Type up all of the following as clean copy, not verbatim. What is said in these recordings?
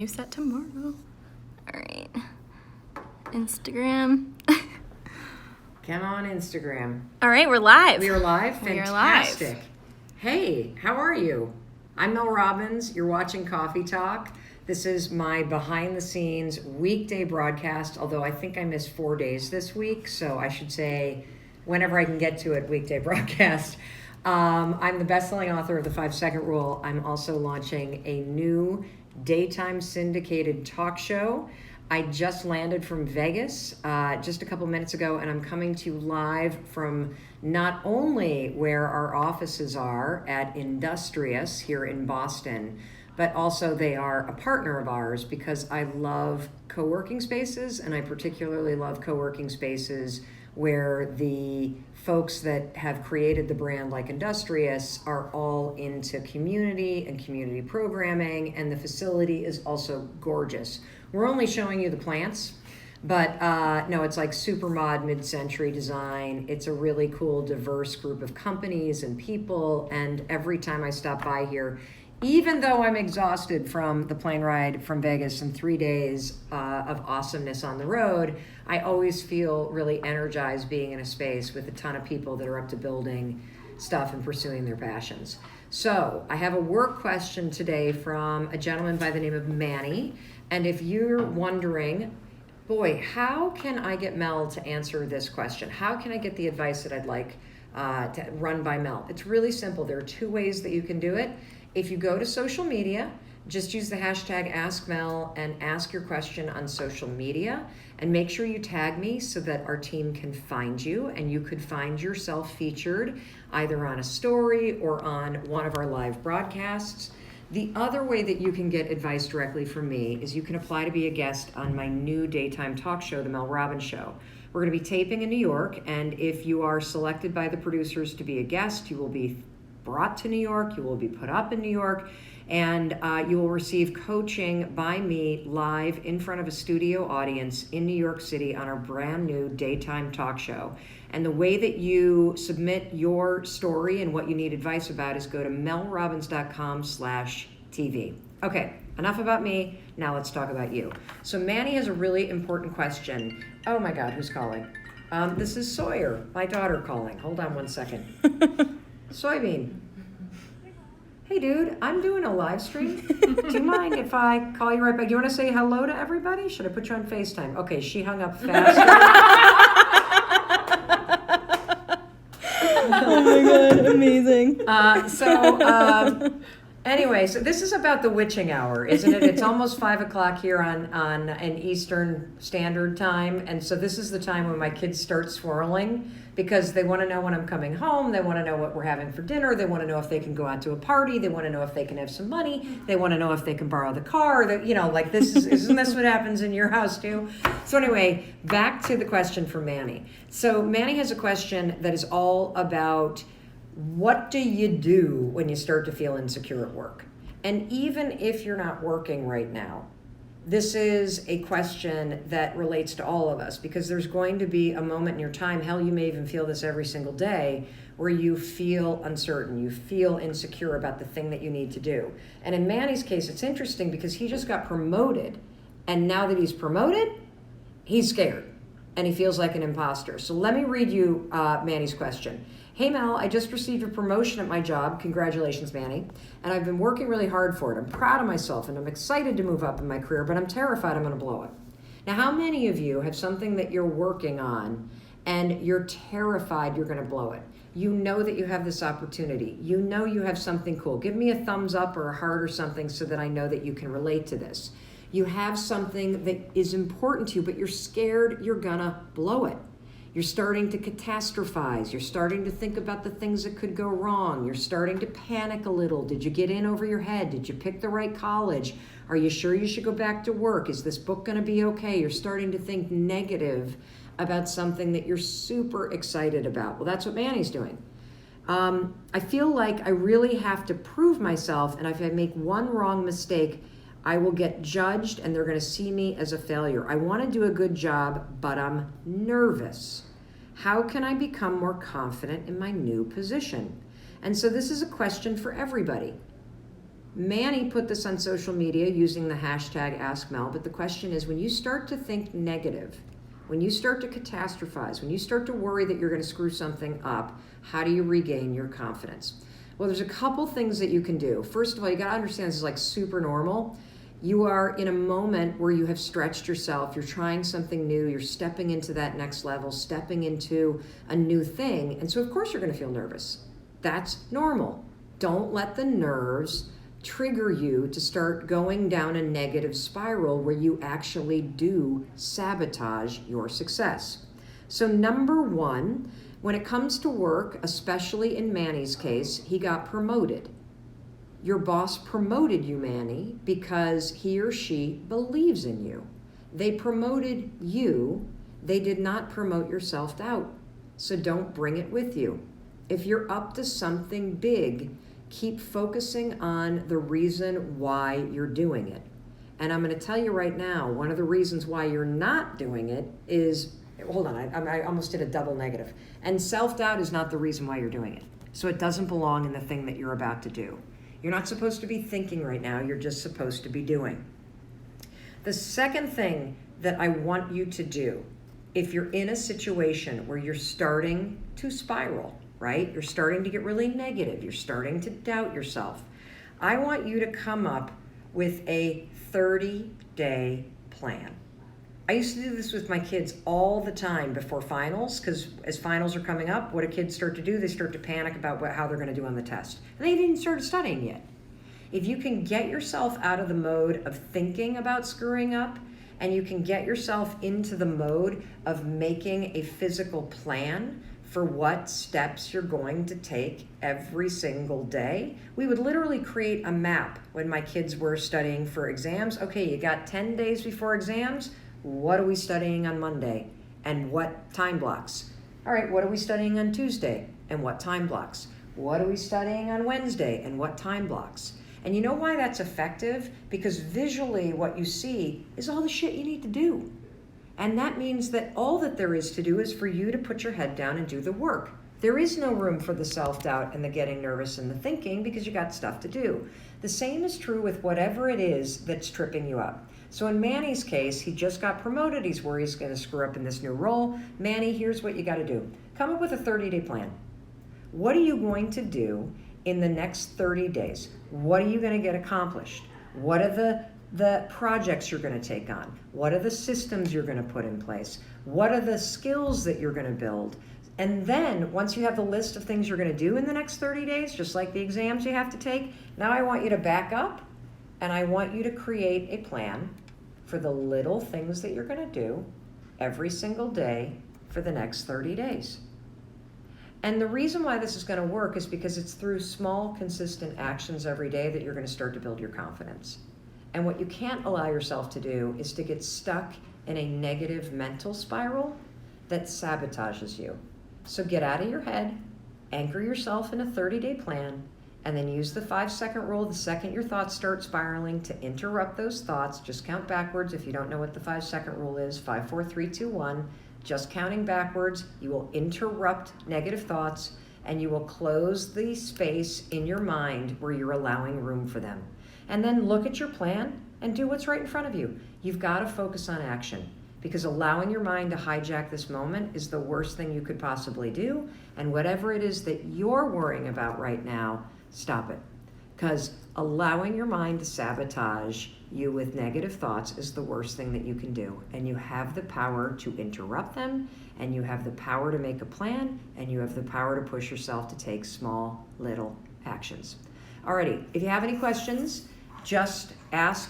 Use that tomorrow. All right. Instagram. Come on, Instagram. All right, we're live. We are live? We are Fantastic. live. Hey, how are you? I'm Mel Robbins. You're watching Coffee Talk. This is my behind-the-scenes weekday broadcast, although I think I missed 4 days this week, so I should say whenever I can get to it, weekday broadcast. I'm the best-selling author of The 5-Second Rule. I'm also launching a new daytime syndicated talk show. I just landed from Vegas just a couple minutes ago, and I'm coming to you live from not only where our offices are at Industrious here in Boston, but also they are a partner of ours because I love co-working spaces, and I particularly love co-working spaces where the folks that have created the brand like Industrious are all into community and community programming, and the facility is also gorgeous. We're only showing you the plants, but no, it's like super mod mid-century design. It's a really cool, diverse group of companies and people, and every time I stop by here, even though I'm exhausted from the plane ride from Vegas and 3 days of awesomeness on the road, I always feel really energized being in a space with a ton of people that are up to building stuff and pursuing their passions. So I have a work question today from a gentleman by the name of Manny. And if you're wondering, boy, how can I get Mel to answer this question? How can I get the advice that I'd like to run by Mel? It's really simple. There are 2 ways that you can do it. If you go to social media, just use the hashtag AskMel and ask your question on social media, and make sure you tag me so that our team can find you and you could find yourself featured either on a story or on one of our live broadcasts. The other way that you can get advice directly from me is you can apply to be a guest on my new daytime talk show, The Mel Robbins Show. We're going to be taping in New York, and if you are selected by the producers to be a guest, you will be brought to New York, you will be put up in New York, and you will receive coaching by me live in front of a studio audience in New York City on our brand new daytime talk show. And the way that you submit your story and what you need advice about is go to melrobbins.com/TV. Okay, enough about me. Now let's talk about you. So Manny has a really important question. Oh my God, who's calling? This is Sawyer, my daughter calling. Hold on one second. Soybean. Hey dude, I'm doing a live stream. Do you mind if I call you right back? Do you want to say hello to everybody? Should I put you on FaceTime? Okay, she hung up faster. Oh my God, amazing. Anyway, so this is about the witching hour, isn't it? It's almost 5 o'clock here on an Eastern Standard Time. And so this is the time when my kids start swirling because they want to know when I'm coming home. They want to know what we're having for dinner. They want to know if they can go out to a party. They want to know if they can have some money. They want to know if they can borrow the car. Like this isn't this what happens in your house too? So anyway, back to the question from Manny. So Manny has a question that is all about, what do you do when you start to feel insecure at work? And even if you're not working right now, this is a question that relates to all of us, because there's going to be a moment in your time, hell, you may even feel this every single day, where you feel uncertain, you feel insecure about the thing that you need to do. And in Manny's case, it's interesting because he just got promoted, and now that he's promoted, he's scared, and he feels like an imposter. So let me read you Manny's question. Hey Mel, I just received a promotion at my job. Congratulations, Manny. And I've been working really hard for it. I'm proud of myself and I'm excited to move up in my career, but I'm terrified I'm going to blow it. Now, how many of you have something that you're working on and you're terrified you're going to blow it? You know that you have this opportunity. You know you have something cool. Give me a thumbs up or a heart or something so that I know that you can relate to this. You have something that is important to you, but you're scared you're going to blow it. You're starting to catastrophize. You're starting to think about the things that could go wrong. You're starting to panic a little. Did you get in over your head? Did you pick the right college? Are you sure you should go back to work? Is this book going to be okay? You're starting to think negative about something that you're super excited about. Well, that's what Manny's doing. I feel like I really have to prove myself, and if I make one wrong mistake, I will get judged and they're going to see me as a failure. I want to do a good job, but I'm nervous. How can I become more confident in my new position? And so this is a question for everybody. Manny put this on social media using the hashtag AskMel, but the question is, when you start to think negative, when you start to catastrophize, when you start to worry that you're going to screw something up, how do you regain your confidence? Well, there's a couple things that you can do. First of all, you got to understand this is like super normal. You are in a moment where you have stretched yourself, you're trying something new, you're stepping into that next level, stepping into a new thing. And so of course you're going to feel nervous. That's normal. Don't let the nerves trigger you to start going down a negative spiral where you actually do sabotage your success. So number one, when it comes to work, especially in Manny's case, he got promoted. Your boss promoted you, Manny, because he or she believes in you. They promoted you. They did not promote your self-doubt. So don't bring it with you. If you're up to something big, keep focusing on the reason why you're doing it. And I'm going to tell you right now, one of the reasons why you're not doing it is, hold on, I almost did a double negative. And self-doubt is not the reason why you're doing it. So it doesn't belong in the thing that you're about to do. You're not supposed to be thinking right now, you're just supposed to be doing. The second thing that I want you to do, if you're in a situation where you're starting to spiral, right? You're starting to get really negative. You're starting to doubt yourself. I want you to come up with a 30-day plan. I used to do this with my kids all the time before finals, because as finals are coming up, what do kids start to do? They start to panic about how they're going to do on the test. And they didn't start studying yet. If you can get yourself out of the mode of thinking about screwing up, and you can get yourself into the mode of making a physical plan for what steps you're going to take every single day. We would literally create a map when my kids were studying for exams. Okay, you got 10 days before exams. What are we studying on Monday? And what time blocks? All right, what are we studying on Tuesday? And what time blocks? What are we studying on Wednesday? And what time blocks? And you know why that's effective? Because visually what you see is all the shit you need to do. And that means that all that there is to do is for you to put your head down and do the work. There is no room for the self-doubt and the getting nervous and the thinking because you got stuff to do. The same is true with whatever it is that's tripping you up. So in Manny's case, he just got promoted. He's worried he's going to screw up in this new role. Manny, here's what you got to do. Come up with a 30-day plan. What are you going to do in the next 30 days? What are you going to get accomplished? What are the projects you're going to take on? What are the systems you're going to put in place? What are the skills that you're going to build? And then once you have the list of things you're going to do in the next 30 days, just like the exams you have to take, now I want you to back up and I want you to create a plan for the little things that you're going to do every single day for the next 30 days. And the reason why this is going to work is because it's through small, consistent actions every day that you're going to start to build your confidence. And what you can't allow yourself to do is to get stuck in a negative mental spiral that sabotages you. So get out of your head, anchor yourself in a 30-day plan, and then use the 5-second rule the second your thoughts start spiraling to interrupt those thoughts. Just count backwards. If you don't know what the 5-second rule is, 5, 4, 3, 2, 1. Just counting backwards, you will interrupt negative thoughts and you will close the space in your mind where you're allowing room for them. And then look at your plan and do what's right in front of you. You've got to focus on action because allowing your mind to hijack this moment is the worst thing you could possibly do. And whatever it is that you're worrying about right now, stop it. Because allowing your mind to sabotage you with negative thoughts is the worst thing that you can do. And you have the power to interrupt them, and you have the power to make a plan, and you have the power to push yourself to take small, little actions. Alrighty, if you have any questions, just ask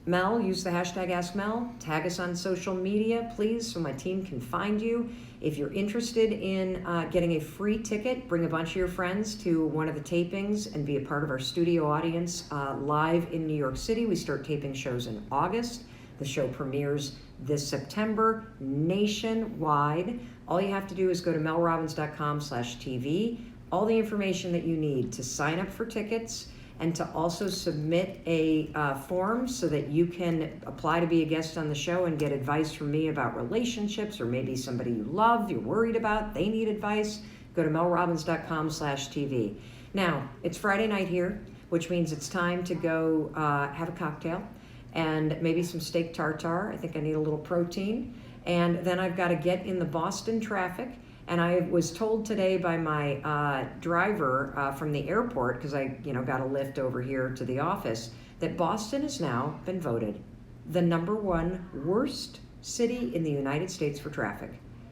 Mel, use the hashtag AskMel, tag us on social media, please, so my team can find you. If you're interested in getting a free ticket, bring a bunch of your friends to one of the tapings and be a part of our studio audience live in New York City. We start taping shows in August. The show premieres this September nationwide. All you have to do is go to melrobbins.com/TV. All the information that you need to sign up for tickets and to also submit a form so that you can apply to be a guest on the show and get advice from me about relationships, or maybe somebody you love, you're worried about, they need advice. Go to melrobbins.com/TV. Now, it's Friday night here. which means it's time to go have a cocktail and maybe some steak tartare. I think I need a little protein. And then I've got to get in the Boston traffic. And I was told today by my driver from the airport, because I got a lift over here to the office, that Boston has now been voted the #1 worst city in the United States for traffic.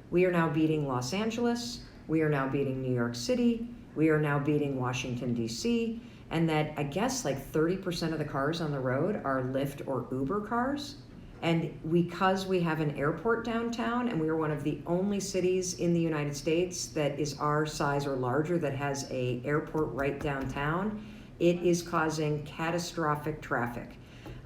We are now beating Los Angeles. We are now beating New York City. We are now beating Washington, D.C. And that I guess like 30% of the cars on the road are Lyft or Uber cars. And because we have an airport downtown, and we are one of the only cities in the United States that is our size or larger that has an airport right downtown, it is causing catastrophic traffic.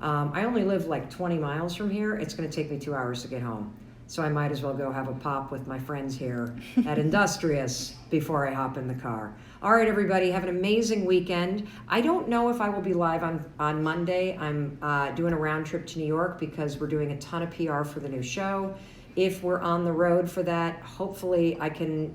I only live like 20 miles from here. It's going to take me 2 hours to get home. So I might as well go have a pop with my friends here at Industrious before I hop in the car. All right, everybody, have an amazing weekend. I don't know if I will be live on Monday. I'm doing a round trip to New York because we're doing a ton of PR for the new show. If we're on the road for that, hopefully I can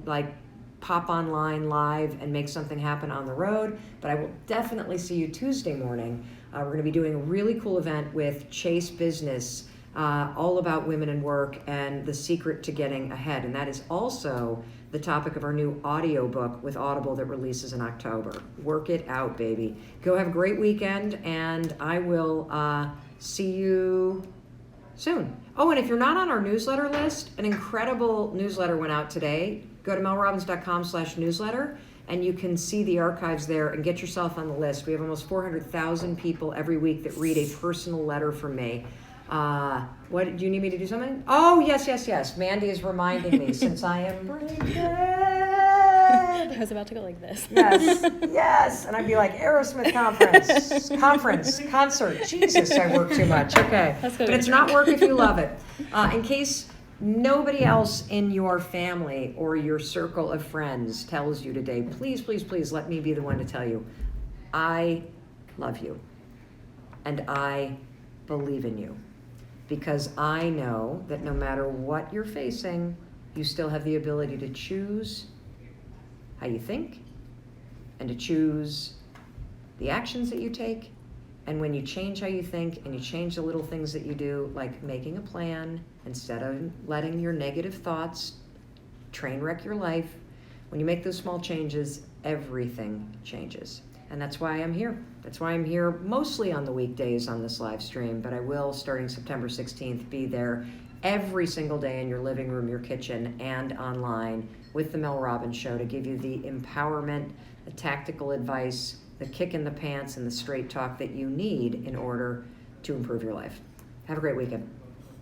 pop online live and make something happen on the road. But I will definitely see you Tuesday morning. We're going to be doing a really cool event with Chase Business, all about women in work and the secret to getting ahead. And that is also the topic of our new audiobook with Audible that releases in October. Work it out, baby. Go have a great weekend, and I will see you soon. Oh, and if you're not on our newsletter list, an incredible newsletter went out today. Go to melrobbins.com/newsletter, and you can see the archives there and get yourself on the list. We have almost 400,000 people every week that read a personal letter from me. What do you need me to do something? Oh, yes. Mandy is reminding me since I am brain dead. I was about to go like this. Yes. And I'd be like, Aerosmith concert. Jesus, I work too much. Okay. But it's not work if you love it. In case nobody else in your family or your circle of friends tells you today, please let me be the one to tell you, I love you and I believe in you, because I know that no matter what you're facing, you still have the ability to choose how you think and to choose the actions that you take. And when you change how you think and you change the little things that you do, like making a plan instead of letting your negative thoughts train wreck your life, when you make those small changes, everything changes. And that's why I'm here. That's why I'm here mostly on the weekdays on this live stream, but I will, starting September 16th, be there every single day in your living room, your kitchen, and online with the Mel Robbins Show to give you the empowerment, the tactical advice, the kick in the pants, and the straight talk that you need in order to improve your life. Have a great weekend.